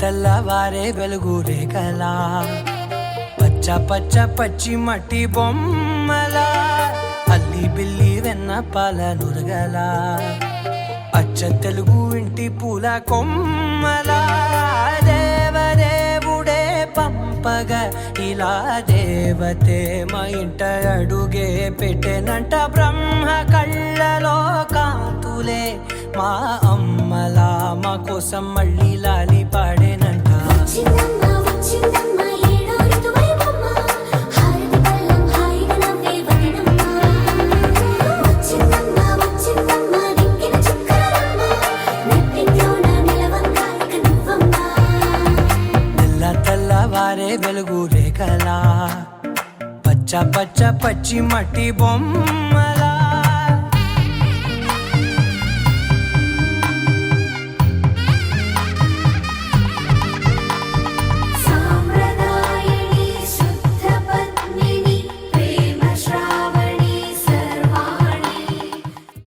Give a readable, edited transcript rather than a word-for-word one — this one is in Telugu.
తెల్లవారే వెలుగు రేఖలా పచ్చ పచ్చ పచ్చి మట్టి బొమ్మలా అల్లి బిల్లి వెన్న పాల నురగలా అచ్చ తెలుగు ఇంటి పూల కొమ్మలా దేవదేవుడే పంపగా ఇలా దేవతే మా ఇంట అడుగే పెట్టెనంట బ్రహ్మ కళ్ళలో కాంతులే మా అమ్మలా మా కోసం మళ్ళీ లాలి పాడేనంట తెల్లవారే వెలుగు రేఖలా పచ్చ పచ్చ పచ్చి మట్టి బొమ్మ